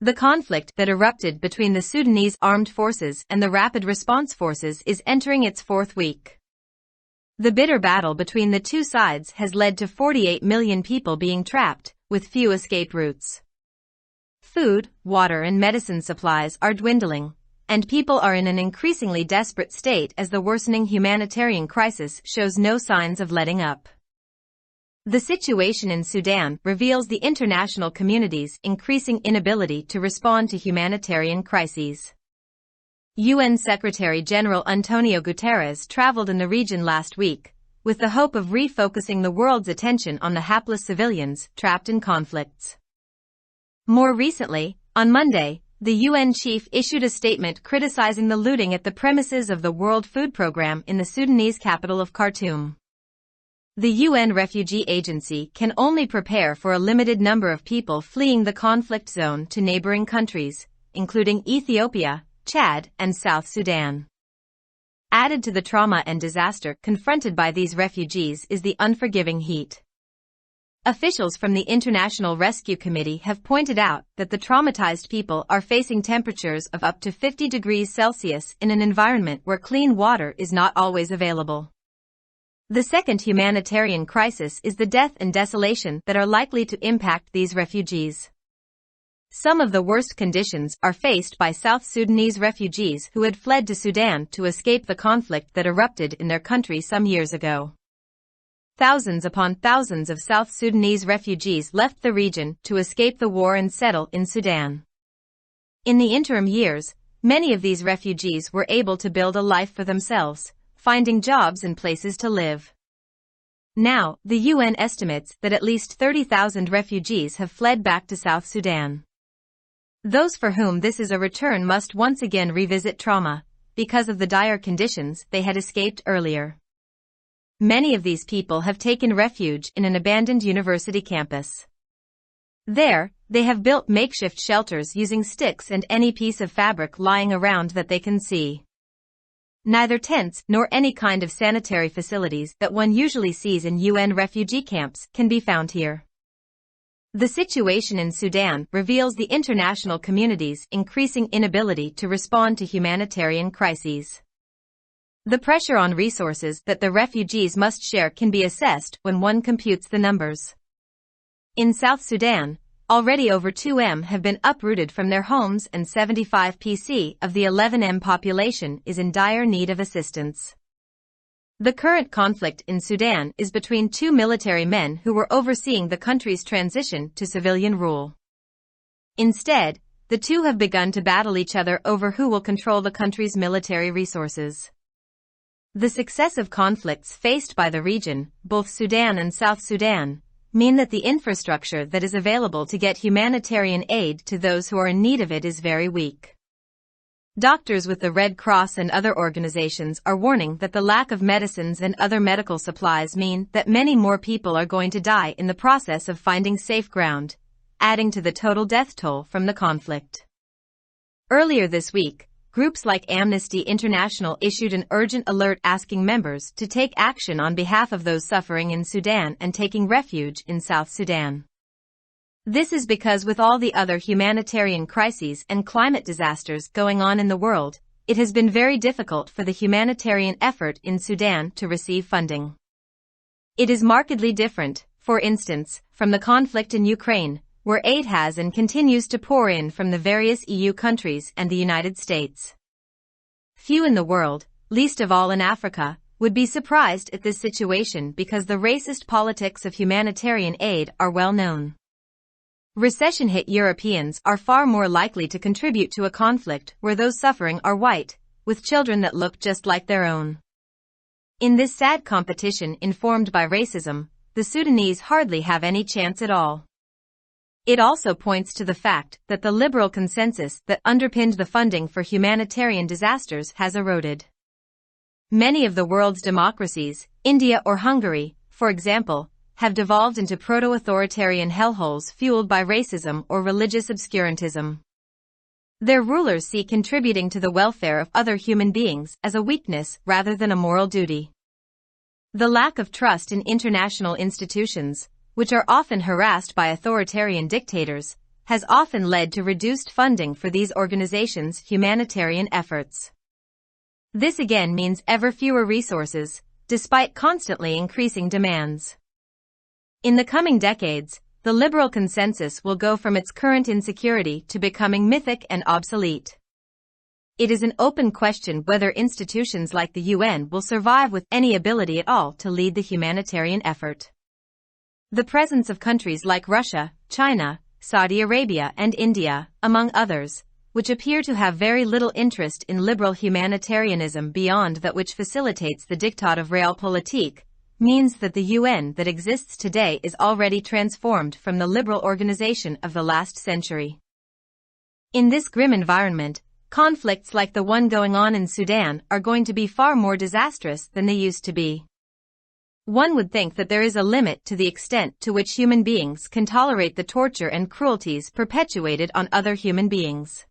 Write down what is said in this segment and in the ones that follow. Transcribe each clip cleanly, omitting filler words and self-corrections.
The conflict that erupted between the Sudanese armed forces and the Rapid Response Forces is entering its fourth week. The bitter battle between the two sides has led to 48 million people being trapped, with few escape routes. Food, water and medicine supplies are dwindling, and people are in an increasingly desperate state as the worsening humanitarian crisis shows no signs of letting up. The situation in Sudan reveals the international community's increasing inability to respond to humanitarian crises. UN Secretary-General Antonio Guterres traveled in the region last week, with the hope of refocusing the world's attention on the hapless civilians trapped in conflicts. More recently, on Monday, the UN chief issued a statement criticizing the looting at the premises of the World Food Programme in the Sudanese capital of Khartoum. The UN Refugee Agency can only prepare for a limited number of people fleeing the conflict zone to neighboring countries, including Ethiopia, Chad, and South Sudan. Added to the trauma and disaster confronted by these refugees is the unforgiving heat. Officials from the International Rescue Committee have pointed out that the traumatized people are facing temperatures of up to 50 degrees Celsius in an environment where clean water is not always available. The second humanitarian crisis is the death and desolation that are likely to impact these refugees. Some of the worst conditions are faced by South Sudanese refugees who had fled to Sudan to escape the conflict that erupted in their country some years ago. Thousands upon thousands of South Sudanese refugees left the region to escape the war and settle in Sudan. In the interim years, many of these refugees were able to build a life for themselves, finding jobs and places to live. Now, the UN estimates that at least 30,000 refugees have fled back to South Sudan. Those for whom this is a return must once again revisit trauma, because of the dire conditions they had escaped earlier. Many of these people have taken refuge in an abandoned university campus. There, they have built makeshift shelters using sticks and any piece of fabric lying around that they can see. Neither tents nor any kind of sanitary facilities that one usually sees in UN refugee camps can be found here. The situation in Sudan reveals the international community's increasing inability to respond to humanitarian crises. The pressure on resources that the refugees must share can be assessed when one computes the numbers. In South Sudan, already over 2M have been uprooted from their homes and 75% of the 11M population is in dire need of assistance. The current conflict in Sudan is between two military men who were overseeing the country's transition to civilian rule. Instead, the two have begun to battle each other over who will control the country's military resources. The successive conflicts faced by the region, both Sudan and South Sudan, mean that the infrastructure that is available to get humanitarian aid to those who are in need of it is very weak. Doctors with the Red Cross and other organizations are warning that the lack of medicines and other medical supplies mean that many more people are going to die in the process of finding safe ground, adding to the total death toll from the conflict. Earlier this week, groups like Amnesty International issued an urgent alert asking members to take action on behalf of those suffering in Sudan and taking refuge in South Sudan. This is because with all the other humanitarian crises and climate disasters going on in the world, it has been very difficult for the humanitarian effort in Sudan to receive funding. It is markedly different, for instance, from the conflict in Ukraine, where aid has and continues to pour in from the various EU countries and the United States. Few in the world, least of all in Africa, would be surprised at this situation because the racist politics of humanitarian aid are well known. Recession-hit Europeans are far more likely to contribute to a conflict where those suffering are white, with children that look just like their own. In this sad competition informed by racism, the Sudanese hardly have any chance at all. It also points to the fact that the liberal consensus that underpinned the funding for humanitarian disasters has eroded. Many of the world's democracies, India or Hungary, for example, have devolved into proto-authoritarian hellholes fueled by racism or religious obscurantism. Their rulers see contributing to the welfare of other human beings as a weakness rather than a moral duty. The lack of trust in international institutions, which are often harassed by authoritarian dictators, has often led to reduced funding for these organizations' humanitarian efforts. This again means ever fewer resources, despite constantly increasing demands. In the coming decades, the liberal consensus will go from its current insecurity to becoming mythic and obsolete. It is an open question whether institutions like the UN will survive with any ability at all to lead the humanitarian effort. The presence of countries like Russia, China, Saudi Arabia and India, among others, which appear to have very little interest in liberal humanitarianism beyond that which facilitates the diktat of realpolitik, means that the UN that exists today is already transformed from the liberal organization of the last century. In this grim environment, conflicts like the one going on in Sudan are going to be far more disastrous than they used to be. One would think that there is a limit to the extent to which human beings can tolerate the torture and cruelties perpetuated on other human beings.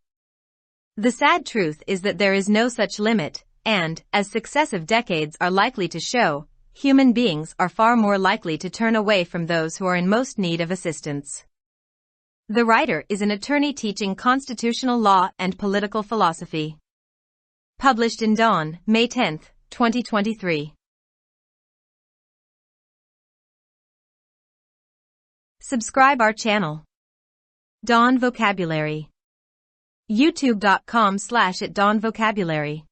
The sad truth is that there is no such limit, and, as successive decades are likely to show, human beings are far more likely to turn away from those who are in most need of assistance. The writer is an attorney teaching constitutional law and political philosophy. Published in Dawn, May 10, 2023. Subscribe our channel. Dawn Vocabulary. youtube.com/@dawnvocabulary.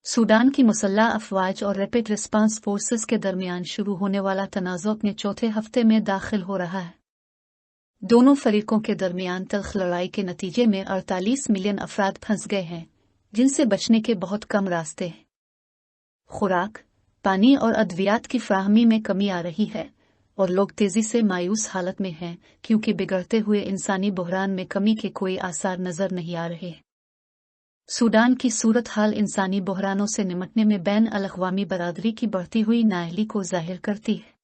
Sudan की मुसल्ह अफवाज और rapid response forces के दरमियान शुरू होने वाला तनाज़ो अपने चौथे हफ्ते में दाखिल हो रहा है। दोनों फरीकों के दरमियान तल्ख लड़ाई के नतीजे में 48 मिलियन अफराद फंस गए हैं, जिनसे बचने के बहुत कम रास्ते हैं। खुराक, पानी और अद्वियात की फ्राहमी में कमी आ रही है, और लोग तेजी से मायूस हालत में हैं क्योंकि बिगड़ते हुए इंसानी बहरान में कमी के कोई आसार नजर नहीं आ रहे। सूडान की सूरत हाल इंसानी बहरानों से निमटने में बैन अल-अक़वामी बरादरी की बढ़ती हुई नाअहली को जाहिर करती है।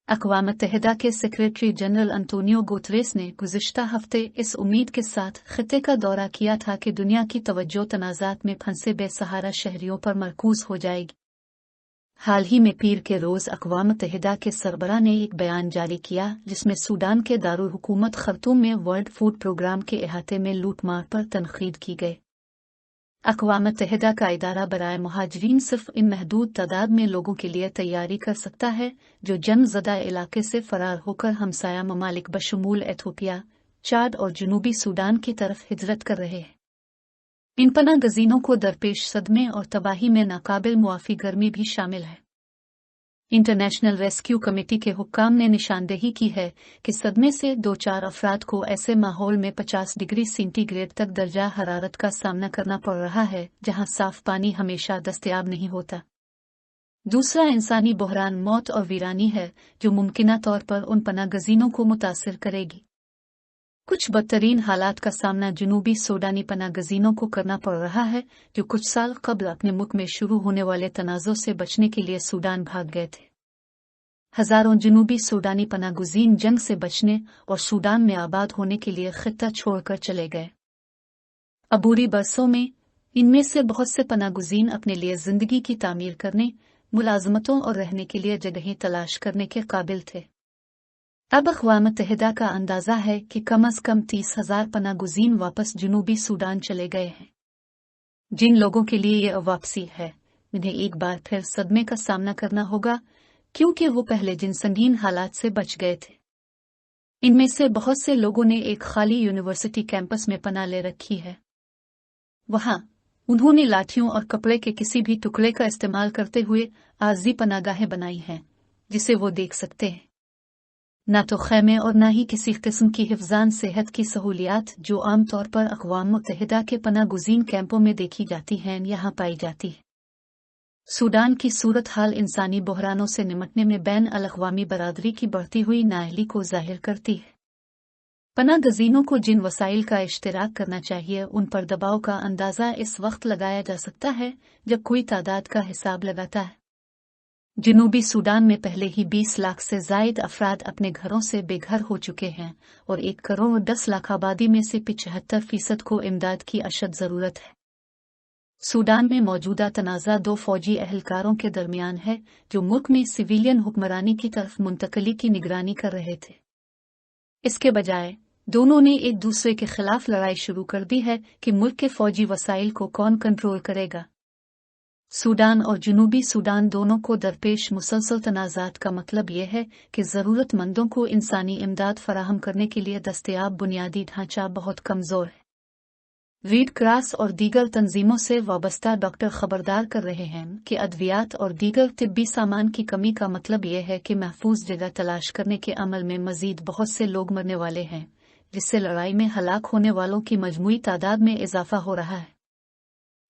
अक़वाम मुत्तहिदा के सेक्रेटरी जनरल अंटोनियो गुतरेस ने गुज़िश्ता हफ्ते इस उम्मीद के साथ खित्ते का दौरा किया था कि दुनिया की तवज्जो तनाज़ात में फंसे बेसहारा शहरियों पर मरकूज हो जाएगी। हाल ही में पीर के रोज़ अक़वाम मुत्तहिदा के सरबराह ने एक बयान जारी किया जिसमें सूडान के दारुल हुकूमत खर्तूम में वर्ल्ड फूड प्रोग्राम के अहाते में लूटमार पर तनक़ीद की गई। अक़वाम मुत्तहिदा का इदारा बराए मुहाजिरीन सिर्फ इन महदूद तादाद में लोगों के लिए तैयारी कर सकता है जो जंग-ज़दा इलाके से फरार होकर हमसाया ममालिक बशमूल एथोपिया, चाद और जनूबी सूडान की तरफ हिजरत कर रहे हैं। इन पनाह गज़ीनों को दरपेश सदमे और तबाही में नाकाबिल मुआफ़ी गर्मी भी शामिल है। इंटरनेशनल रेस्क्यू कमेटी के हुक्काम ने निशानदेही की है कि सदमे से 2-4 अफराद को ऐसे माहौल में 50 डिग्री सेंटीग्रेड तक दर्जा हरारत का सामना करना पड़ रहा है जहां साफ पानी हमेशा दस्तयाब नहीं होता। दूसरा इंसानी बहरान मौत और वीरानी है जो मुमकिना तौर पर उन पनाह गज़ीनों को मुतासिर करेगी। कुछ बदतरीन हालात का सामना जनूबी सूडानी पनाह गज़ीनों को करना पड़ रहा है जो कुछ साल कबल अपने मुल्क में शुरू होने वाले तनाज़ो से बचने के लिए सूडान भाग गए थे। हजारों जनूबी सूडानी पनाह गुज़ीन जंग से बचने और सूडान में आबाद होने के लिए खित्ता छोड़कर चले गए। अबूरी बरसों में इनमें से बहुत से पनाह गुज़ीन अपने लिए जिंदगी की तामीर करने, मुलाजमतों और रहने के लिए जगहें तलाश करने के काबिल थे। अब अक़वाम मुत्तहिदा का अंदाज़ा है कि कम अज़ कम 30,000 पनाह गुज़ीन वापस जनूबी सूडान चले गए हैं। जिन लोगों के लिए यह वापसी है, उन्हें एक बार फिर सदमे का सामना करना होगा क्योंकि वो पहले जिन संगीन हालात से बच गए थे। इनमें से बहुत से लोगों ने एक खाली यूनिवर्सिटी कैंपस में पनाह ले रखी है। वहां उन्होंने लाठियों और कपड़े के किसी भी टुकड़े का इस्तेमाल करते हुए आर्ज़ी पनाहगाहें बनाई हैं, जिसे वो देख सकते हैं। न तो खैमे और न ही किसी किस्म की हिफ़्ज़ान सेहत की सहूलियात जो आम तौर पर अक़वाम मुत्तहिदा के पनाह गुज़ीन कैंपों में देखी जाती हैं यहाँ पाई जाती है। सूडान की सूरत हाल इंसानी बहरानों से निमटने में बैन अल-अक़वामी बरादरी की बढ़ती हुई नाअहली को जाहिर करती है। पनाह गज़ीनों को जिन वसाइल का इश्तिराक करना चाहिए उन पर दबाव का अंदाज़ा इस वक्त लगाया जा सकता है जब कोई तादाद का हिसाब लगाता है। जनूबी सूडान में पहले ही 20 लाख से ज़ायद अफराद अपने घरों से बेघर हो चुके हैं और 1 करोड़ 10 लाख आबादी में से 75% को इमदाद की अशद ज़रूरत है। सूडान में मौजूदा तनाज़ा दो फौजी अहलकारों के दरमियान है जो मुल्क में सिविलियन हुक्मरानी की तरफ मुंतकली की निगरानी कर रहे थे। इसके बजाय दोनों ने एक दूसरे के खिलाफ लड़ाई शुरू कर दी है कि मुल्क के फौजी वसाइल को कौन कंट्रोल करेगा। सूडान और जनूबी सूडान दोनों को दरपेश मुसलसल तनाज़ात का मतलब यह है कि ज़रूरतमंदों को इंसानी इमदाद फराहम करने के लिए दस्तयाब बुनियादी ढांचा बहुत कमज़ोर है। रेड क्रॉस और दीगर तंजीमों से वाबस्ता डॉक्टर खबरदार कर रहे हैं कि अद्वियात और दीगर तिब्बी सामान की कमी का मतलब यह है कि महफूज जगह तलाश करने के अमल में मजीद बहुत से लोग मरने वाले हैं, जिससे लड़ाई में हलाक होने वालों की मजमूई तादाद में इजाफा हो रहा है।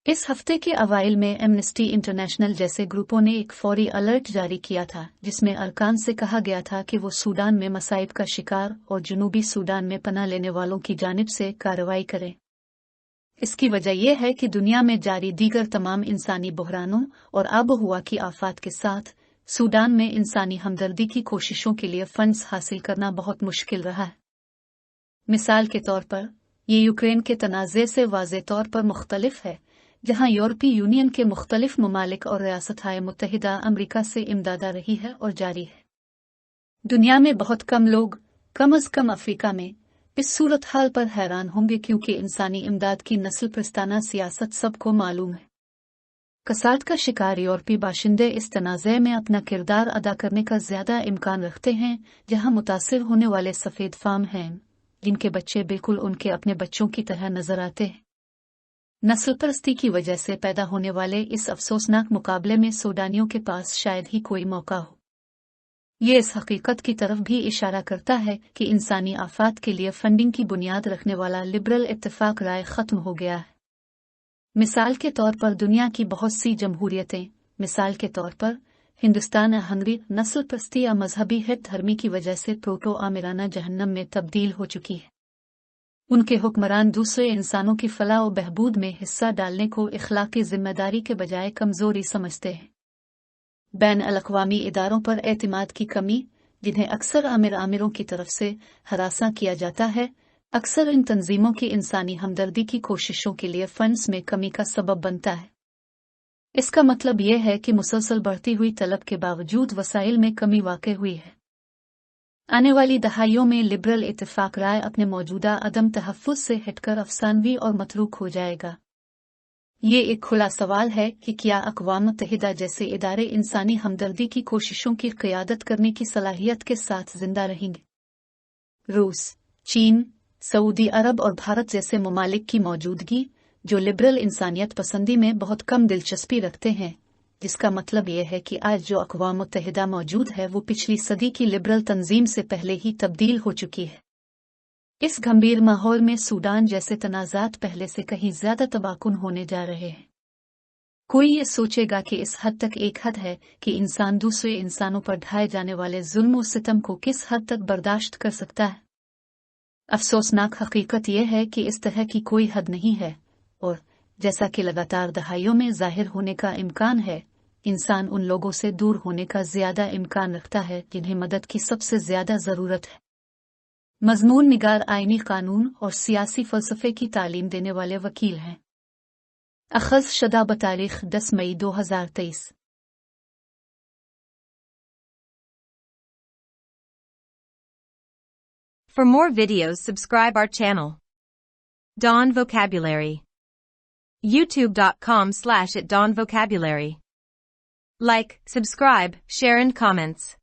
इस हफ्ते के अवाइल में एमनेस्टी इंटरनेशनल जैसे ग्रुपों ने एक फौरी अलर्ट जारी किया था, जिसमें अरकान से कहा गया था कि वो सूडान में मसाइब का शिकार और जनूबी सूडान में पनाह लेने वालों की जानिब से कार्रवाई करें। इसकी वजह यह है कि दुनिया में जारी दीगर तमाम इंसानी बहरानों और आबोहवा की आफात के साथ सूडान में इंसानी हमदर्दी की कोशिशों के लिए फंड्स हासिल करना बहुत मुश्किल रहा है। मिसाल के तौर पर ये यूक्रेन के तनाज़े से वाज़े तौर पर मुख्तलिफ है, जहां यूरोपीय यूनियन के मुख्तलिफ ममालिक और रियासत-ए मुत्तहिदा अमरीका से इमदाद रही है और जारी है। दुनिया में बहुत कम लोग, कम अज कम अफ्रीका में, इस सूरत हाल पर हैरान होंगे क्योंकि इंसानी इमदाद की नस्ल प्रस्ताना सियासत सबको मालूम है। कसाद का शिकार यूरोपीय बाशिंदे इस तनाज़े में अपना किरदार अदा करने का ज्यादा इम्कान रखते हैं, जहां मुतासिर होने वाले सफ़ेद फार्म हैं, जिनके बच्चे बिल्कुल उनके अपने बच्चों की तरह नजर आते हैं। नस्ल परस्ती की वजह से पैदा होने वाले इस अफसोसनाक मुकाबले में सूडानियों के पास शायद ही कोई मौका हो। ये इस हकीकत की तरफ भी इशारा करता है कि इंसानी आफात के लिए फंडिंग की बुनियाद रखने वाला लिबरल इत्तेफाक राय खत्म हो गया है। मिसाल के तौर पर दुनिया की बहुत सी जमहूरियतें, मिसाल के तौर पर हिंदुस्तान हंगरी, नस्ल परस्ती या मजहबी हित धर्मी की वजह से प्रोटो आमिराना जहन्नम में तब्दील हो चुकी है। उनके हुक्मरान दूसरे इंसानों की फलाह और बहबूद में हिस्सा डालने को इखलाकी जिम्मेदारी के बजाय कमजोरी समझते हैं। बैन अल-अक़वामी इदारों पर एतमाद की कमी, जिन्हें अक्सर आमिरों की तरफ से हरासा किया जाता है, अक्सर इन तंजीमों की इंसानी हमदर्दी की कोशिशों के लिए फंड्स में कमी का सबब बनता है। इसका मतलब यह है कि मुसलसल बढ़ती हुई तलब के बावजूद वसाइल में कमी वाक़ई हुई है। आने वाली दहाइयों में लिबरल इत्तेफाक राय अपने मौजूदा अदम तहफ़्फ़ुज़ से हटकर अफसानवी और मतरूक हो जाएगा। ये एक खुला सवाल है कि क्या अक़वाम मुत्तहिदा जैसे इदारे इंसानी हमदर्दी की कोशिशों की क़ियादत करने की सलाहियत के साथ जिंदा रहेंगे। रूस, चीन, सऊदी अरब और भारत जैसे ममालिक की मौजूदगी, जो लिबरल इंसानियत पसंदी में बहुत कम दिलचस्पी रखते हैं, जिसका मतलब यह है कि आज जो अक़वाम मुत्तहिदा मौजूद है वो पिछली सदी की लिबरल तंजीम से पहले ही तब्दील हो चुकी है। इस गंभीर माहौल में सूडान जैसे तनाज़ात पहले से कहीं ज्यादा तबाकुन होने जा रहे हैं। कोई ये सोचेगा कि इस हद तक एक हद है कि इंसान दूसरे इंसानों पर ढाए जाने वाले जुल्म और सितम को किस हद तक बर्दाश्त कर सकता है। अफसोसनाक हकीकत यह है कि इस तरह की कोई हद नहीं है, और जैसा कि लगातार दहाइयों में जाहिर होने का इम्कान है, इंसान उन लोगों से दूर होने का ज्यादा इम्कान रखता है जिन्हें मदद की सबसे ज्यादा जरूरत है। मजमून निगार आईनी कानून और सियासी फलसफे की तालीम देने वाले वकील हैं। अखज़ शदा बतारीख 10 मई 2023। For more videos, subscribe our channel. Dawn Vocabulary. YouTube.com/@dawnvocabulary. Like, subscribe, share and comments.